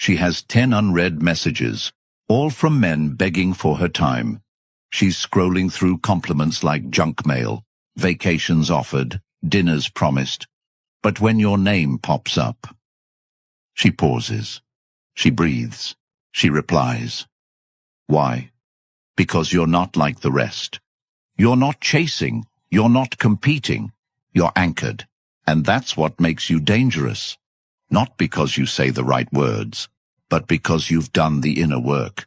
She has 10 unread messages, all from men begging for her time. She's scrolling through compliments like junk mail, vacations offered, dinners promised. But when your name pops up, she pauses. She breathes. She replies. Why? Because you're not like the rest. You're not chasing. You're not competing. You're anchored. And that's what makes you dangerous. Not because you say the right words, but because you've done the inner work.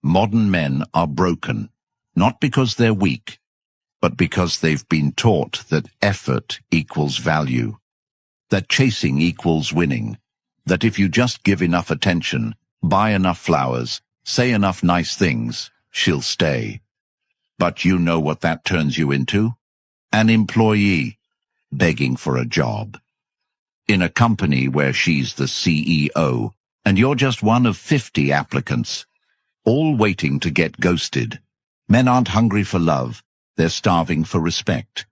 Modern men are broken, not because they're weak, but because they've been taught that effort equals value, that chasing equals winning, that if you just give enough attention, buy enough flowers, say enough nice things, she'll stay. But you know what that turns you into? An employee, begging for a job. In a company where she's the CEO, and you're just one of 50 applicants, all waiting to get ghosted. Men aren't hungry for love, they're starving for respect.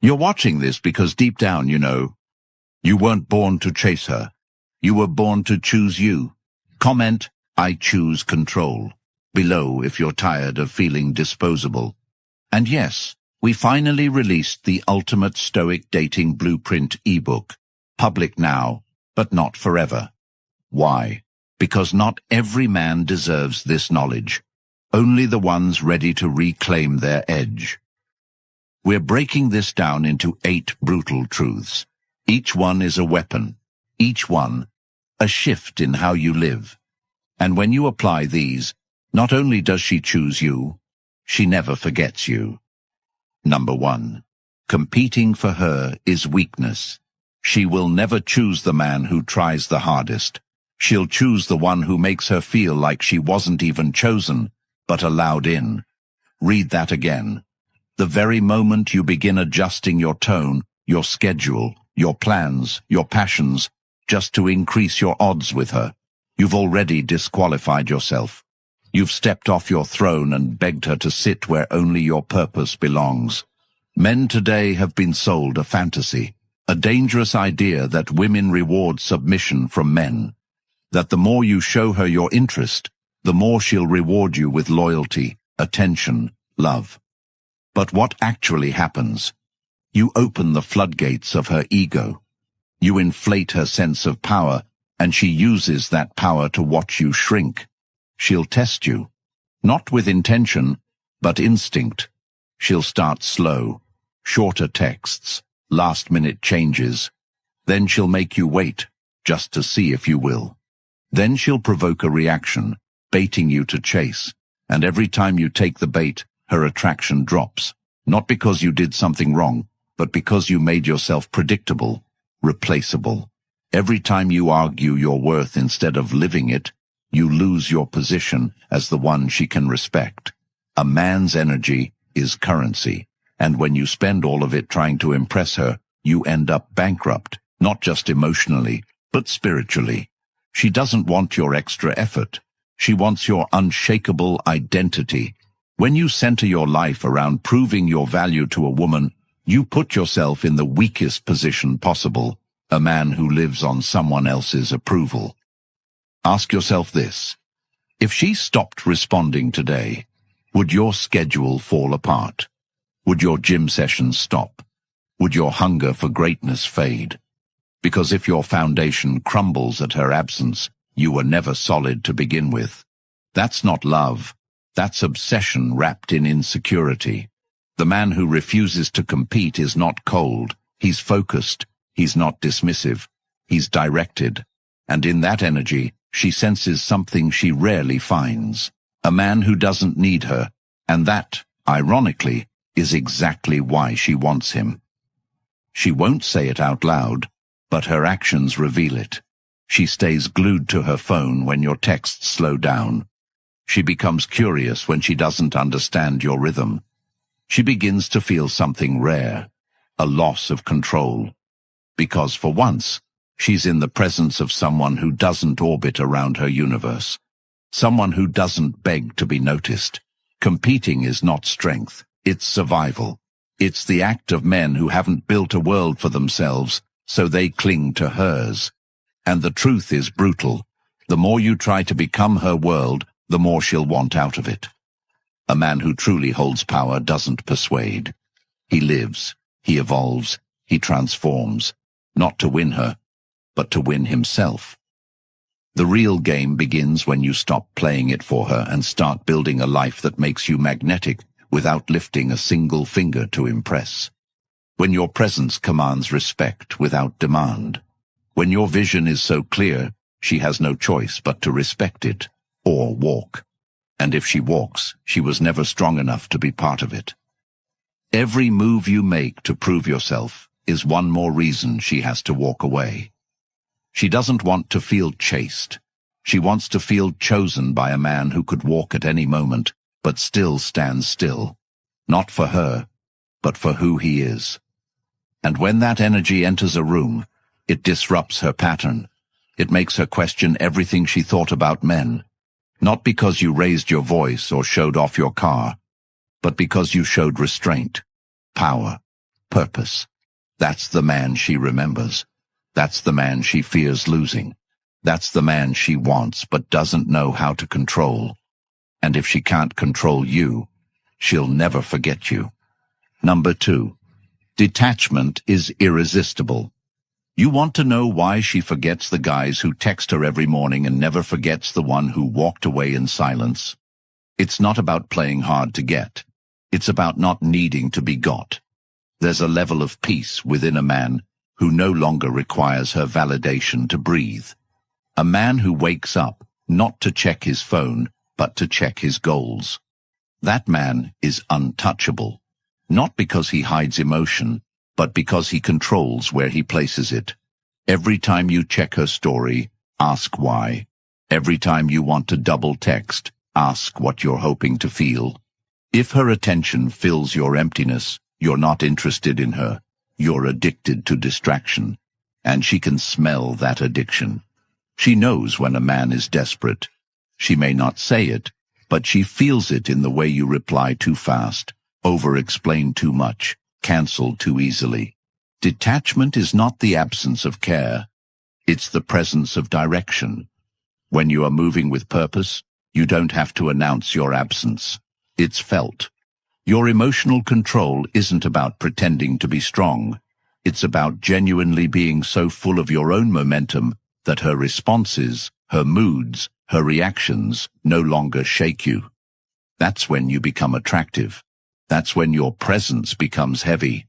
You're watching this because deep down you know, you weren't born to chase her. You were born to choose you. Comment, I choose control, below if you're tired of feeling disposable. And yes, we finally released the ultimate Stoic dating blueprint ebook, public now, but not forever. Why? Because not every man deserves this knowledge, only the ones ready to reclaim their edge. We're breaking this down into 8 brutal truths. Each one is a weapon, each one a shift in how you live. And when you apply these, not only does she choose you, she never forgets you. Number 1. Competing for her is weakness. She will never choose the man who tries the hardest. She'll choose the one who makes her feel like she wasn't even chosen, but allowed in. Read that again. The very moment you begin adjusting your tone, your schedule, your plans, your passions, just to increase your odds with her, you've already disqualified yourself. You've stepped off your throne and begged her to sit where only your purpose belongs. Men today have been sold a fantasy, a dangerous idea that women reward submission from men. That the more you show her your interest, the more she'll reward you with loyalty, attention, love. But what actually happens? You open the floodgates of her ego. You inflate her sense of power, and she uses that power to watch you shrink. She'll test you, not with intention, but instinct. She'll start slow, shorter texts, last-minute changes. Then she'll make you wait, just to see if you will. Then she'll provoke a reaction, baiting you to chase, and every time you take the bait, her attraction drops, not because you did something wrong, but because you made yourself predictable, replaceable. Every time you argue your worth instead of living it, you lose your position as the one she can respect. A man's energy is currency, and when you spend all of it trying to impress her, you end up bankrupt, not just emotionally, but spiritually. She doesn't want your extra effort. She wants your unshakable identity. When you center your life around proving your value to a woman, you put yourself in the weakest position possible, a man who lives on someone else's approval. Ask yourself this. If she stopped responding today, would your schedule fall apart? Would your gym sessions stop? Would your hunger for greatness fade? Because if your foundation crumbles at her absence, you were never solid to begin with. That's not love. That's obsession wrapped in insecurity. The man who refuses to compete is not cold. He's focused. He's not dismissive. He's directed. And in that energy, she senses something she rarely finds. A man who doesn't need her. And that, ironically, is exactly why she wants him. She won't say it out loud, but her actions reveal it. She stays glued to her phone when your texts slow down. She becomes curious when she doesn't understand your rhythm. She begins to feel something rare, a loss of control. Because for once, she's in the presence of someone who doesn't orbit around her universe. Someone who doesn't beg to be noticed. Competing is not strength, it's survival. It's the act of men who haven't built a world for themselves, so they cling to hers. And the truth is brutal. The more you try to become her world, the more she'll want out of it. A man who truly holds power doesn't persuade. He lives, he evolves, he transforms, not to win her, but to win himself. The real game begins when you stop playing it for her and start building a life that makes you magnetic without lifting a single finger to impress. When your presence commands respect without demand. When your vision is so clear, she has no choice but to respect it, or walk. And if she walks, she was never strong enough to be part of it. Every move you make to prove yourself is one more reason she has to walk away. She doesn't want to feel chased. She wants to feel chosen by a man who could walk at any moment, but still stand still. Not for her, but for who he is. And when that energy enters a room, it disrupts her pattern. It makes her question everything she thought about men. Not because you raised your voice or showed off your car, but because you showed restraint, power, purpose. That's the man she remembers. That's the man she fears losing. That's the man she wants but doesn't know how to control. And if she can't control you, she'll never forget you. Number 2. Detachment is irresistible. You want to know why she forgets the guys who text her every morning and never forgets the one who walked away in silence? It's not about playing hard to get. It's about not needing to be got. There's a level of peace within a man who no longer requires her validation to breathe. A man who wakes up not to check his phone, but to check his goals. That man is untouchable. Not because he hides emotion, but because he controls where he places it. Every time you check her story, ask why. Every time you want to double text, ask what you're hoping to feel. If her attention fills your emptiness, you're not interested in her. You're addicted to distraction. And she can smell that addiction. She knows when a man is desperate. She may not say it, but she feels it in the way you reply too fast, over-explain too much, cancel too easily. Detachment is not the absence of care. It's the presence of direction. When you are moving with purpose, you don't have to announce your absence. It's felt. Your emotional control isn't about pretending to be strong. It's about genuinely being so full of your own momentum that her responses, her moods, her reactions no longer shake you. That's when you become attractive. That's when your presence becomes heavy.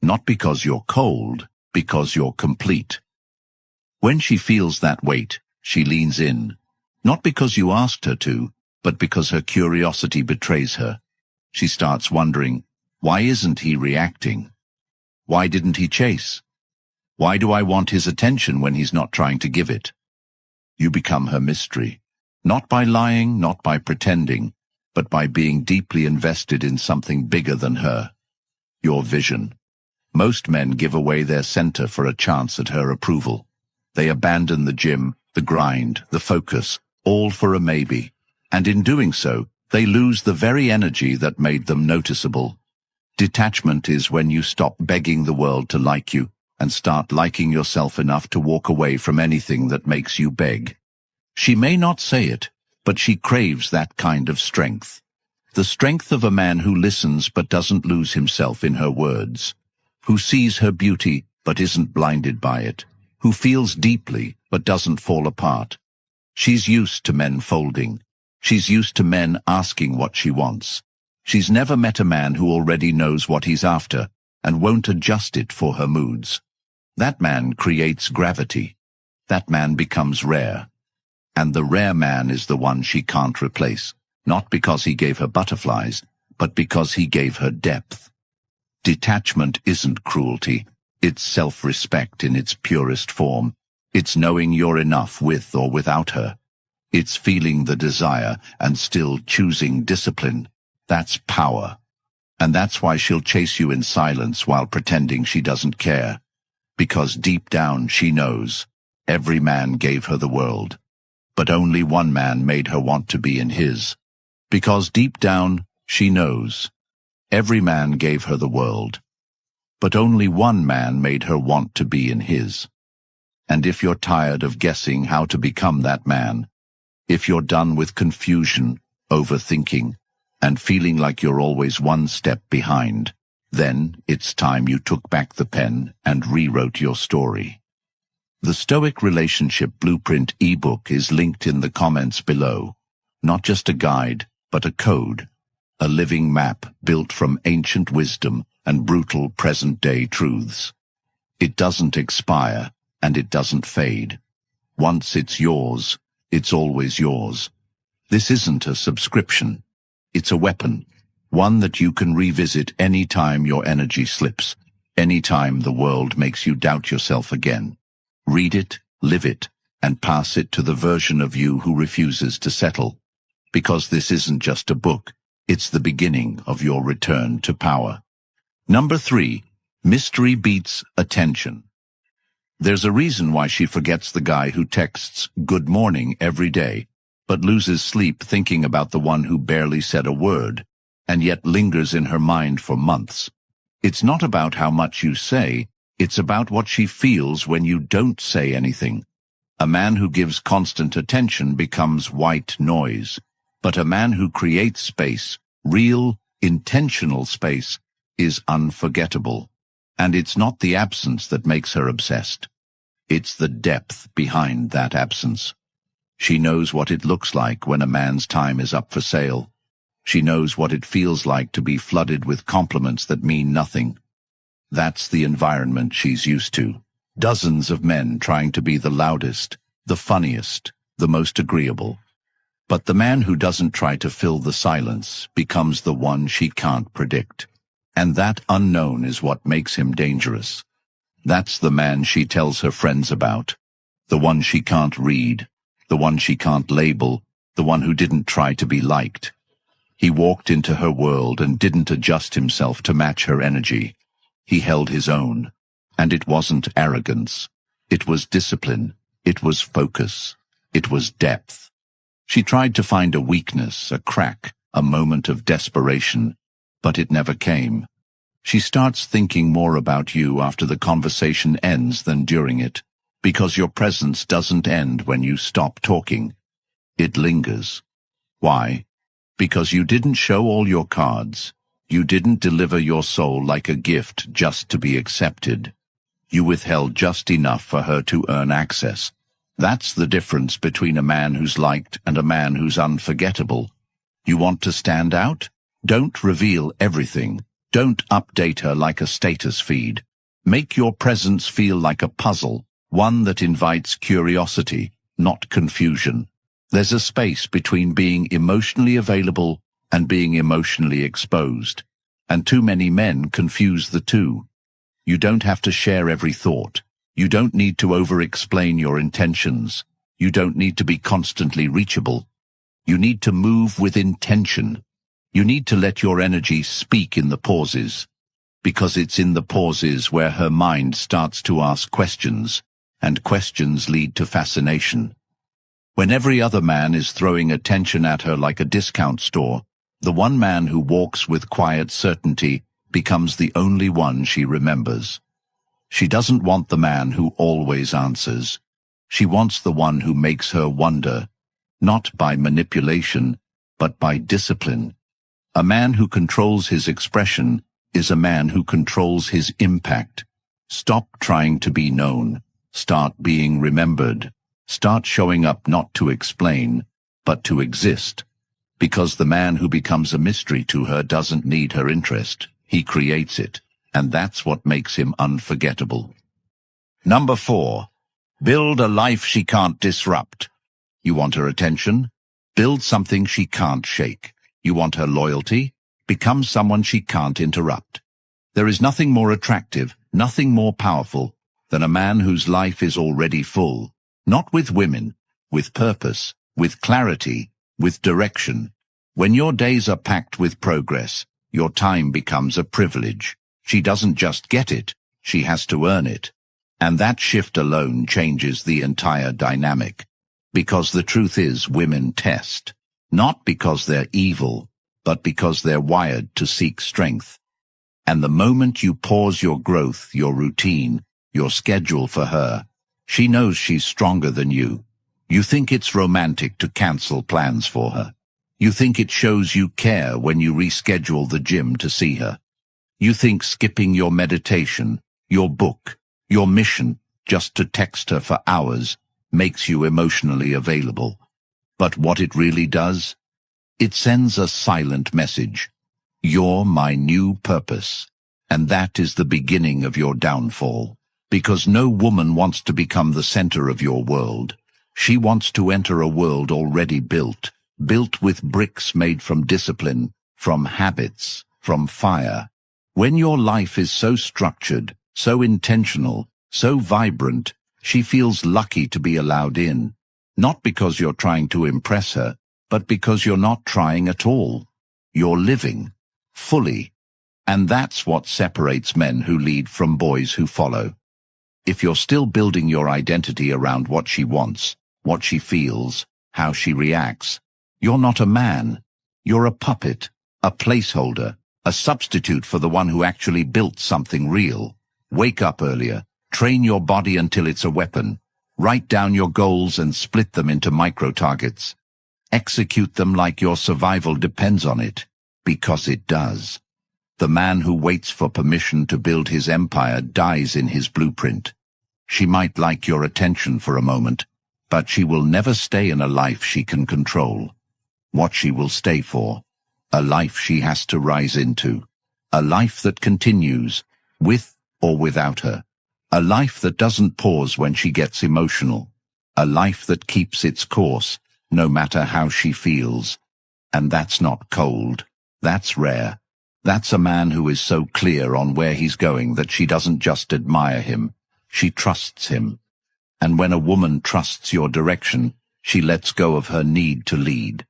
Not because you're cold, because you're complete. When she feels that weight, she leans in. Not because you asked her to, but because her curiosity betrays her. She starts wondering, why isn't he reacting? Why didn't he chase? Why do I want his attention when he's not trying to give it? You become her mystery. Not by lying, not by pretending, but by being deeply invested in something bigger than her. Your vision. Most men give away their center for a chance at her approval. They abandon the gym, the grind, the focus, all for a maybe. And in doing so, they lose the very energy that made them noticeable. Detachment is when you stop begging the world to like you and start liking yourself enough to walk away from anything that makes you beg. She may not say it, but she craves that kind of strength. The strength of a man who listens but doesn't lose himself in her words, who sees her beauty but isn't blinded by it, who feels deeply but doesn't fall apart. She's used to men folding. She's used to men asking what she wants. She's never met a man who already knows what he's after and won't adjust it for her moods. That man creates gravity. That man becomes rare. And the rare man is the one she can't replace, not because he gave her butterflies, but because he gave her depth. Detachment isn't cruelty. It's self-respect in its purest form. It's knowing you're enough with or without her. It's feeling the desire and still choosing discipline. That's power. And that's why she'll chase you in silence while pretending she doesn't care. Because deep down she knows every man gave her the world, but only one man made her want to be in his. Because deep down she knows every man gave her the world, but only one man made her want to be in his. And if you're tired of guessing how to become that man, if you're done with confusion, overthinking, and feeling like you're always one step behind, then it's time you took back the pen and rewrote your story. The Stoic Relationship Blueprint ebook is linked in the comments below. Not just a guide, but a code, a living map built from ancient wisdom and brutal present-day truths. It doesn't expire, and it doesn't fade. Once it's yours, it's always yours. This isn't a subscription. It's a weapon, one that you can revisit any time your energy slips, any time the world makes you doubt yourself again. Read it, live it, and pass it to the version of you who refuses to settle. Because this isn't just a book, it's the beginning of your return to power. Number 3. Mystery beats attention. There's a reason why she forgets the guy who texts "good morning" every day, but loses sleep thinking about the one who barely said a word, and yet lingers in her mind for months. It's not about how much you say, it's about what she feels when you don't say anything. A man who gives constant attention becomes white noise, but a man who creates space, real, intentional space, is unforgettable. And it's not the absence that makes her obsessed. It's the depth behind that absence. She knows what it looks like when a man's time is up for sale. She knows what it feels like to be flooded with compliments that mean nothing. That's the environment she's used to. Dozens of men trying to be the loudest, the funniest, the most agreeable. But the man who doesn't try to fill the silence becomes the one she can't predict. And that unknown is what makes him dangerous. That's the man she tells her friends about. The one she can't read, the one she can't label, the one who didn't try to be liked. He walked into her world and didn't adjust himself to match her energy. He held his own. And it wasn't arrogance. It was discipline. It was focus. It was depth. She tried to find a weakness, a crack, a moment of desperation, but it never came. She starts thinking more about you after the conversation ends than during it, because your presence doesn't end when you stop talking. It lingers. Why? Because you didn't show all your cards. You didn't deliver your soul like a gift just to be accepted. You withheld just enough for her to earn access. That's the difference between a man who's liked and a man who's unforgettable. You want to stand out? Don't reveal everything. Don't update her like a status feed. Make your presence feel like a puzzle, one that invites curiosity, not confusion. There's a space between being emotionally available and being emotionally exposed, and too many men confuse the two. You don't have to share every thought. You don't need to over-explain your intentions. You don't need to be constantly reachable. You need to move with intention. You need to let your energy speak in the pauses, because it's in the pauses where her mind starts to ask questions, and questions lead to fascination. When every other man is throwing attention at her like a discount store, the one man who walks with quiet certainty becomes the only one she remembers. She doesn't want the man who always answers. She wants the one who makes her wonder, not by manipulation, but by discipline. A man who controls his expression is a man who controls his impact. Stop trying to be known. Start being remembered. Start showing up not to explain, but to exist. Because the man who becomes a mystery to her doesn't need her interest. He creates it, and that's what makes him unforgettable. Number 4. Build a life she can't disrupt. You want her attention? Build something she can't shake. You want her loyalty? Become someone she can't interrupt. There is nothing more attractive, nothing more powerful than a man whose life is already full. Not with women, with purpose, with clarity, with direction. When your days are packed with progress, your time becomes a privilege. She doesn't just get it, she has to earn it. And that shift alone changes the entire dynamic. Because the truth is, women test. Not because they're evil, but because they're wired to seek strength. And the moment you pause your growth, your routine, your schedule for her, She knows she's stronger than you. You think it's romantic to cancel plans for her. You think it shows you care when you reschedule the gym to see her. You think skipping your meditation, your book, your mission, just to text her for hours, makes you emotionally available. But what it really does? It sends a silent message. You're my new purpose. And that is the beginning of your downfall. Because no woman wants to become the center of your world. She wants to enter a world already built with bricks made from discipline, from habits, from fire. When your life is so structured, so intentional, so vibrant, she feels lucky to be allowed in. Not because you're trying to impress her, but because you're not trying at all. You're living, fully. And that's what separates men who lead from boys who follow. If you're still building your identity around what she wants, what she feels, how she reacts, you're not a man. You're a puppet, a placeholder, a substitute for the one who actually built something real. Wake up earlier, train your body until it's a weapon. Write down your goals and split them into micro-targets. Execute them like your survival depends on it, because it does. The man who waits for permission to build his empire dies in his blueprint. She might like your attention for a moment, but she will never stay in a life she can control. What she will stay for, a life she has to rise into, a life that continues, with or without her, a life that doesn't pause when she gets emotional, a life that keeps its course, no matter how she feels. And that's not cold, that's rare. That's a man who is so clear on where he's going that she doesn't just admire him, she trusts him. And when a woman trusts your direction, she lets go of her need to lead.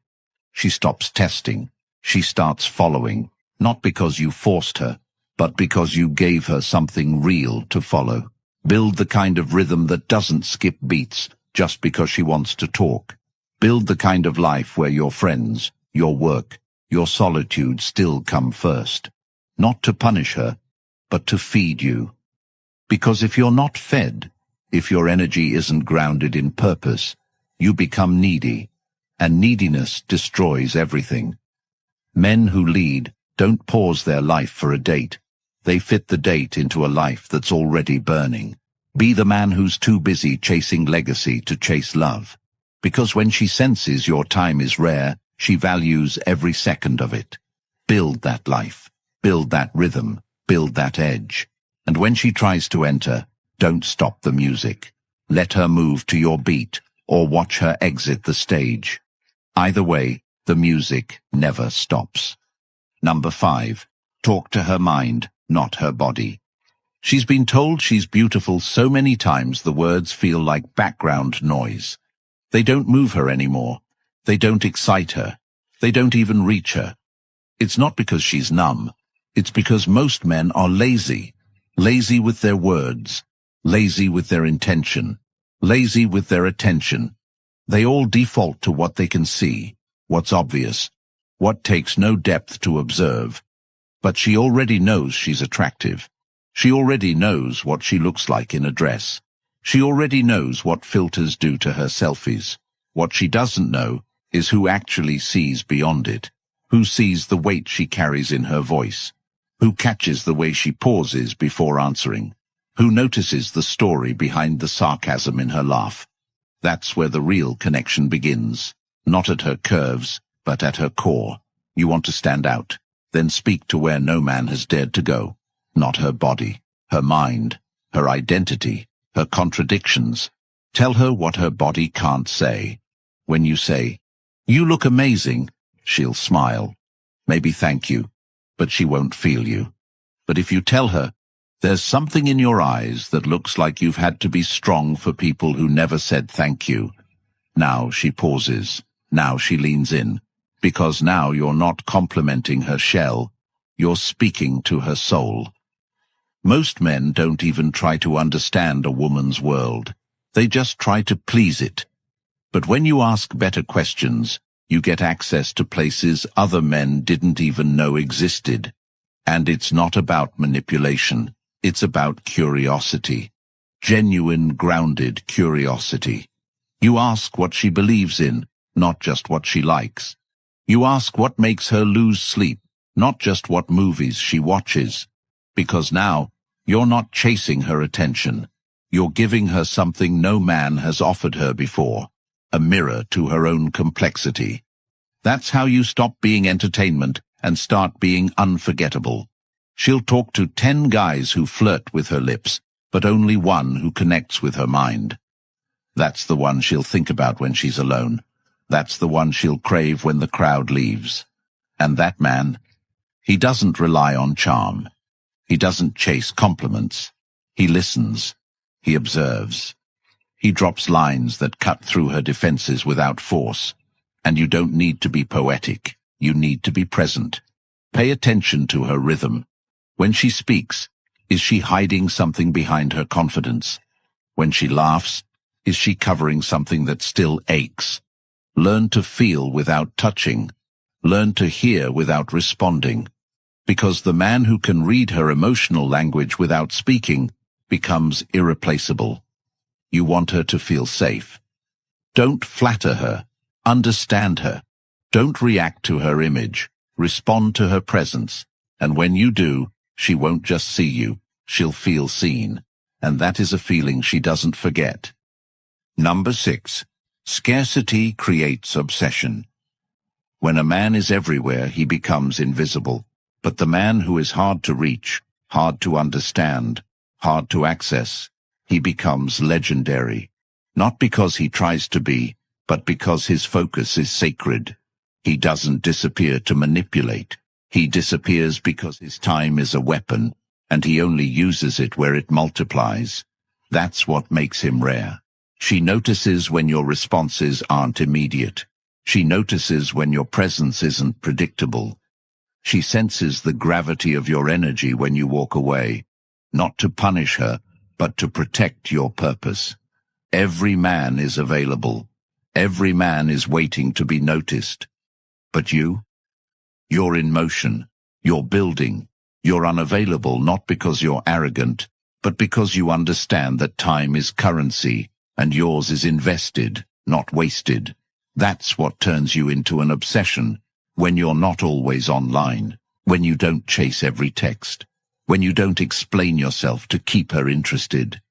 She stops testing. She starts following, not because you forced her, but because you gave her something real to follow. Build the kind of rhythm that doesn't skip beats just because she wants to talk. Build the kind of life where your friends, your work, your solitude still come first. Not to punish her, but to feed you. Because if you're not fed, if your energy isn't grounded in purpose, you become needy, and neediness destroys everything. Men who lead don't pause their life for a date. They fit the date into a life that's already burning. Be the man who's too busy chasing legacy to chase love. Because when she senses your time is rare, she values every second of it. Build that life, build that rhythm, build that edge. And when she tries to enter, don't stop the music. Let her move to your beat, or watch her exit the stage. Either way, the music never stops. Number 5. Talk to her mind, not her body. She's been told she's beautiful so many times the words feel like background noise. They don't move her anymore. They don't excite her. They don't even reach her. It's not because she's numb. It's because most men are lazy. Lazy with their words. Lazy with their intention. Lazy with their attention. They all default to what they can see, what's obvious, what takes no depth to observe. But she already knows she's attractive. She already knows what she looks like in a dress. She already knows what filters do to her selfies. What she doesn't know is who actually sees beyond it, who sees the weight she carries in her voice, who catches the way she pauses before answering, who notices the story behind the sarcasm in her laugh. That's where the real connection begins, not at her curves, but at her core. You want to stand out, then speak to where no man has dared to go, not her body, her mind, her identity, her contradictions. Tell her what her body can't say. When you say, "You look amazing," she'll smile, maybe thank you, but she won't feel you. But if you tell her, "There's something in your eyes that looks like you've had to be strong for people who never said thank you," now she pauses, now she leans in, because now you're not complimenting her shell, you're speaking to her soul. Most men don't even try to understand a woman's world. They just try to please it. But when you ask better questions, you get access to places other men didn't even know existed. And it's not about manipulation, it's about curiosity. genuine, grounded curiosity. You ask what she believes in, not just what she likes. You ask what makes her lose sleep, not just what movies she watches. Because now, you're not chasing her attention. You're giving her something no man has offered her before, a mirror to her own complexity. That's how you stop being entertainment and start being unforgettable. She'll talk to 10 guys who flirt with her lips, but only one who connects with her mind. That's the one she'll think about when she's alone. That's the one she'll crave when the crowd leaves. And that man, he doesn't rely on charm. He doesn't chase compliments. He listens. He observes. He drops lines that cut through her defenses without force. And you don't need to be poetic. You need to be present. Pay attention to her rhythm. When she speaks, is she hiding something behind her confidence? When she laughs, is she covering something that still aches? Learn to feel without touching. Learn to hear without responding. Because the man who can read her emotional language without speaking becomes irreplaceable. You want her to feel safe. Don't flatter her. Understand her. Don't react to her image. Respond to her presence. And when you do, she won't just see you. She'll feel seen. And that is a feeling she doesn't forget. Number 6. Scarcity creates obsession. When a man is everywhere, he becomes invisible. But the man who is hard to reach, hard to understand, hard to access, he becomes legendary. Not because he tries to be, but because his focus is sacred. He doesn't disappear to manipulate. He disappears because his time is a weapon, and he only uses it where it multiplies. That's what makes him rare. She notices when your responses aren't immediate. She notices when your presence isn't predictable. She senses the gravity of your energy when you walk away, not to punish her, but to protect your purpose. Every man is available. Every man is waiting to be noticed. But you? You're in motion. You're building. You're unavailable not because you're arrogant, but because you understand that time is currency, and yours is invested, not wasted. That's what turns you into an obsession, when you're not always online, when you don't chase every text, when you don't explain yourself to keep her interested.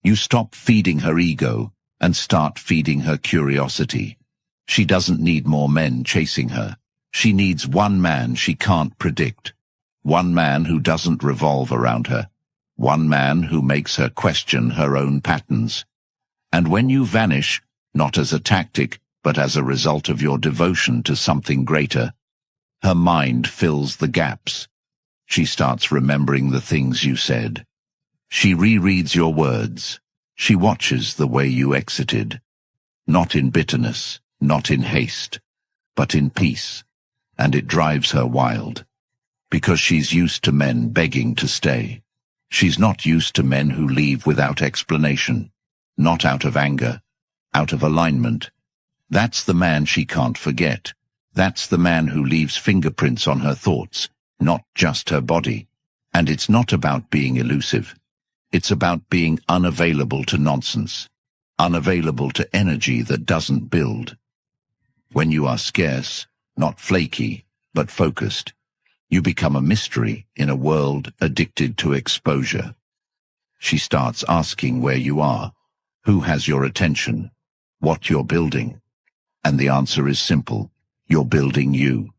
You stop feeding her ego and start feeding her curiosity. She doesn't need more men chasing her. She needs one man she can't predict. One man who doesn't revolve around her. One man who makes her question her own patterns. And when you vanish, not as a tactic, but as a result of your devotion to something greater, her mind fills the gaps. She starts remembering the things you said. She rereads your words. She watches the way you exited. Not in bitterness, not in haste, but in peace. And it drives her wild. Because she's used to men begging to stay. She's not used to men who leave without explanation. Not out of anger, out of alignment. That's the man she can't forget. That's the man who leaves fingerprints on her thoughts, not just her body. And it's not about being elusive. It's about being unavailable to nonsense, unavailable to energy that doesn't build. When you are scarce, not flaky, but focused, you become a mystery in a world addicted to exposure. She starts asking where you are, who has your attention, what you're building. And the answer is simple. You're building you.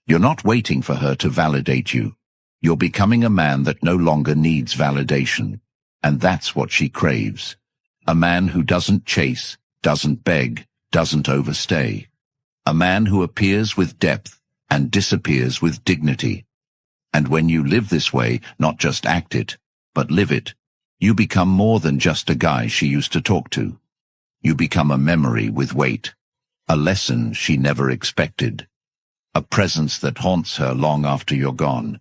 You're not waiting for her to validate you. You're becoming a man that no longer needs validation. And that's what she craves. A man who doesn't chase, doesn't beg, doesn't overstay. A man who appears with depth and disappears with dignity. And when you live this way, not just act it, but live it, you become more than just a guy she used to talk to. You become a memory with weight, a lesson she never expected, a presence that haunts her long after you're gone,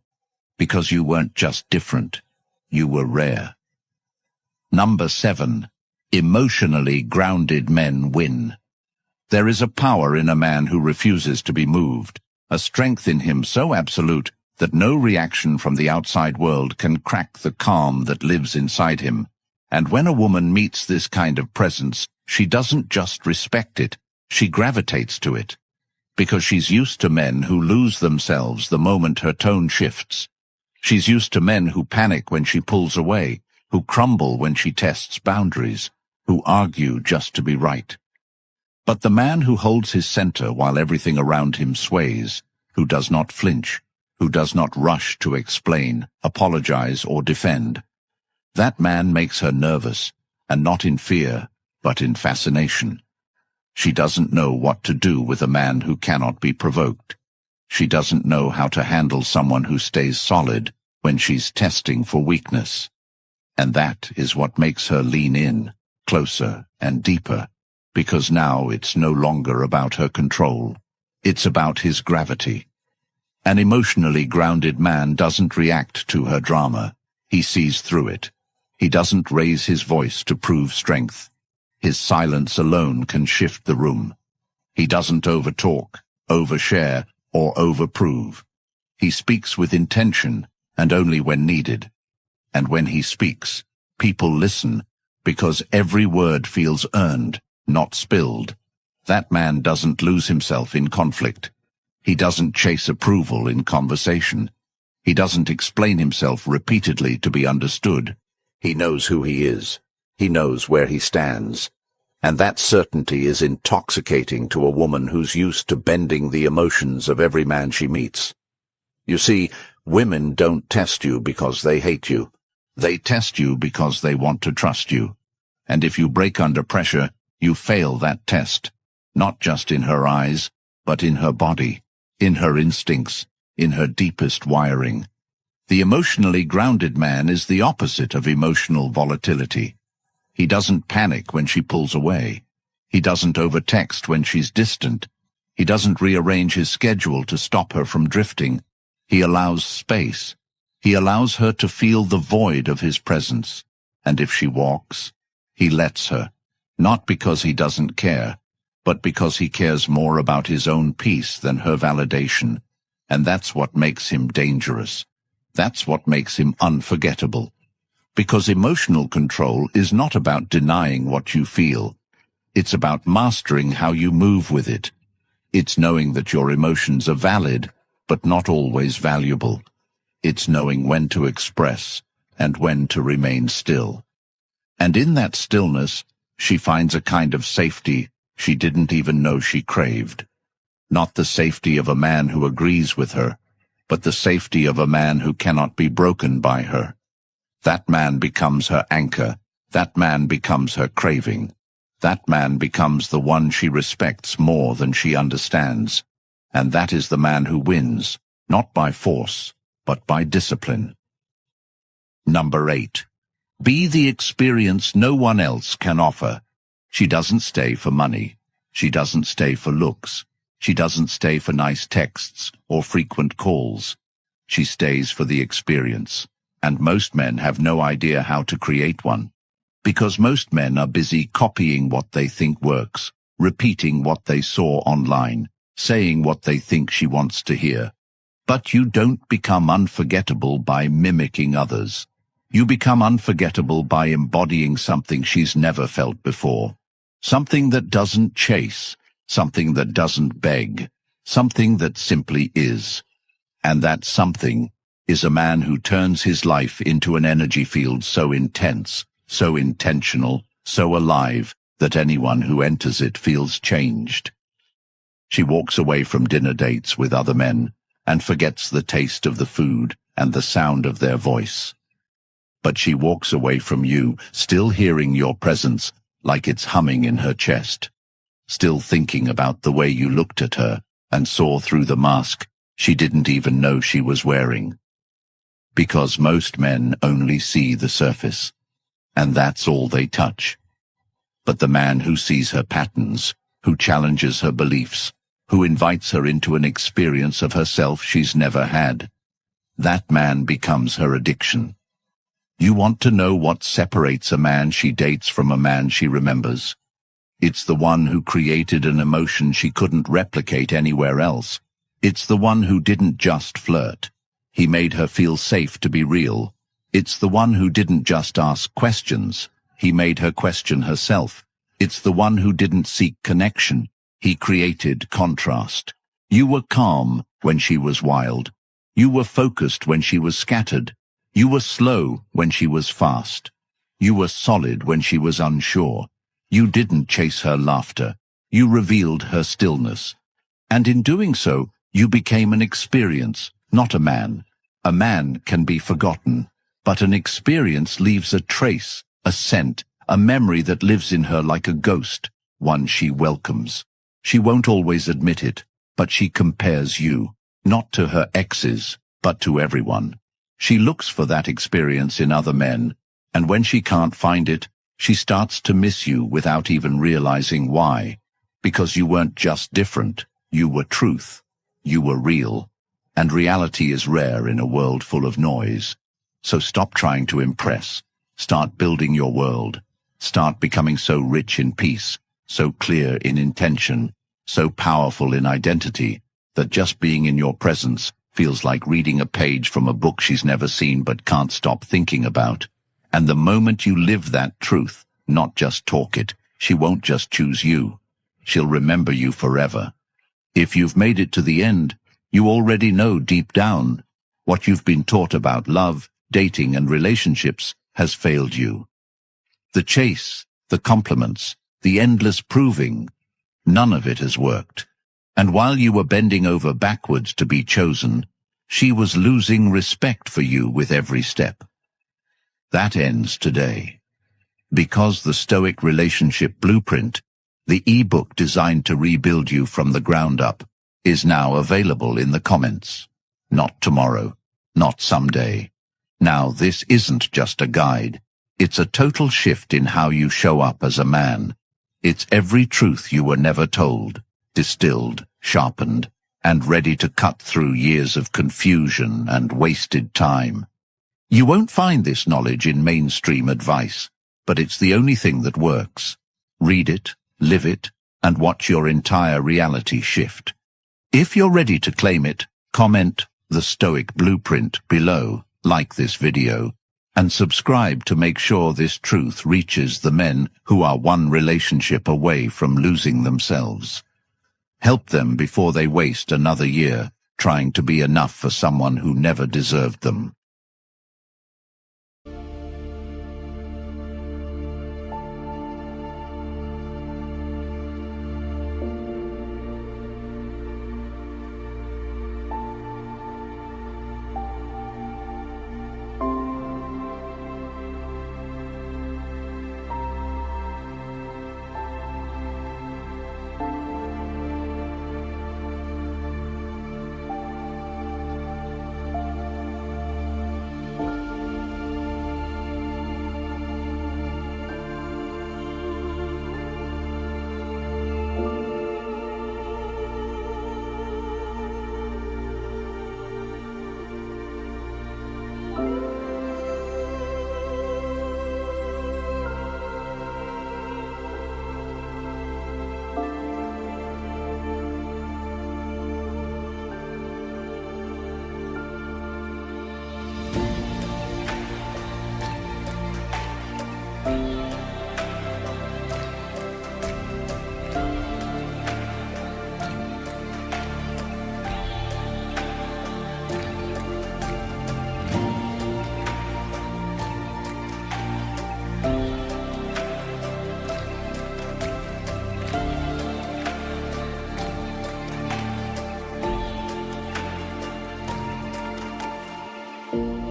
because you weren't just different, you were rare. Number 7. Emotionally grounded men win. There is a power in a man who refuses to be moved, a strength in him so absolute that no reaction from the outside world can crack the calm that lives inside him. And when a woman meets this kind of presence, she doesn't just respect it, she gravitates to it. Because she's used to men who lose themselves the moment her tone shifts. She's used to men who panic when she pulls away, who crumble when she tests boundaries, who argue just to be right. But the man who holds his center while everything around him sways, who does not flinch, who does not rush to explain, apologize, or defend, that man makes her nervous, and not in fear, but in fascination. She doesn't know what to do with a man who cannot be provoked. She doesn't know how to handle someone who stays solid when she's testing for weakness. And that is what makes her lean in, closer and deeper, because now it's no longer about her control. It's about his gravity. An emotionally grounded man doesn't react to her drama. He sees through it. He doesn't raise his voice to prove strength. His silence alone can shift the room. He doesn't overtalk, overshare, or overprove. He speaks with intention, and only when needed. And when he speaks, people listen, because every word feels earned, not spilled. That man doesn't lose himself in conflict. He doesn't chase approval in conversation. He doesn't explain himself repeatedly to be understood. He knows who he is. He knows where he stands. And that certainty is intoxicating to a woman who's used to bending the emotions of every man she meets. You see, women don't test you because they hate you. They test you because they want to trust you. And if you break under pressure, you fail that test, not just in her eyes, but in her body, in her instincts, in her deepest wiring. The emotionally grounded man is the opposite of emotional volatility. He doesn't panic when she pulls away. He doesn't overtext when she's distant. He doesn't rearrange his schedule to stop her from drifting. He allows space. He allows her to feel the void of his presence. And if she walks, he lets her, not because he doesn't care, but because he cares more about his own peace than her validation. And that's what makes him dangerous. That's what makes him unforgettable. Because emotional control is not about denying what you feel. It's about mastering how you move with it. It's knowing that your emotions are valid, but not always valuable. It's knowing when to express and when to remain still. And in that stillness, she finds a kind of safety she didn't even know she craved. Not the safety of a man who agrees with her, but the safety of a man who cannot be broken by her. That man becomes her anchor. That man becomes her craving. That man becomes the one she respects more than she understands. And that is the man who wins, not by force, but by discipline. Number 8. Be the experience no one else can offer. She doesn't stay for money. She doesn't stay for looks. She doesn't stay for nice texts or frequent calls. She stays for the experience. And most men have no idea how to create one. Because most men are busy copying what they think works, repeating what they saw online, saying what they think she wants to hear. But you don't become unforgettable by mimicking others. You become unforgettable by embodying something she's never felt before. Something that doesn't chase, something that doesn't beg, something that simply is. And that something is a man who turns his life into an energy field so intense, so intentional, so alive, that anyone who enters it feels changed. She walks away from dinner dates with other men and forgets the taste of the food and the sound of their voice. But she walks away from you, still hearing your presence like it's humming in her chest, still thinking about the way you looked at her and saw through the mask she didn't even know she was wearing. Because most men only see the surface, and that's all they touch. But the man who sees her patterns, who challenges her beliefs, who invites her into an experience of herself she's never had, that man becomes her addiction. You want to know what separates a man she dates from a man she remembers? It's the one who created an emotion she couldn't replicate anywhere else. It's the one who didn't just flirt. He made her feel safe to be real. It's the one who didn't just ask questions. He made her question herself. It's the one who didn't seek connection. He created contrast. You were calm when she was wild. You were focused when she was scattered. You were slow when she was fast. You were solid when she was unsure. You didn't chase her laughter. You revealed her stillness. And in doing so, you became an experience, not a man. A man can be forgotten, but an experience leaves a trace, a scent, a memory that lives in her like a ghost, one she welcomes. She won't always admit it, but she compares you, not to her exes, but to everyone. She looks for that experience in other men, and when she can't find it, she starts to miss you without even realizing why. Because you weren't just different, you were truth, you were real, and reality is rare in a world full of noise. So stop trying to impress. Start building your world. Start becoming so rich in peace, so clear in intention, so powerful in identity, that just being in your presence feels like reading a page from a book she's never seen but can't stop thinking about. And the moment you live that truth, not just talk it, she won't just choose you. She'll remember you forever. If you've made it to the end, you already know deep down what you've been taught about love, dating, and relationships has failed you. The chase, the compliments, the endless proving, none of it has worked. And while you were bending over backwards to be chosen, she was losing respect for you with every step. That ends today. Because the Stoic Relationship Blueprint, the e-book designed to rebuild you from the ground up, is now available in the comments. Not tomorrow, not someday. Now, this isn't just a guide. It's a total shift in how you show up as a man. It's every truth you were never told, distilled, sharpened, and ready to cut through years of confusion and wasted time. You won't find this knowledge in mainstream advice, but it's the only thing that works. Read it, live it, and watch your entire reality shift. If you're ready to claim it, comment the Stoic Blueprint below, like this video, and subscribe to make sure this truth reaches the men who are one relationship away from losing themselves. Help them before they waste another year trying to be enough for someone who never deserved them. you.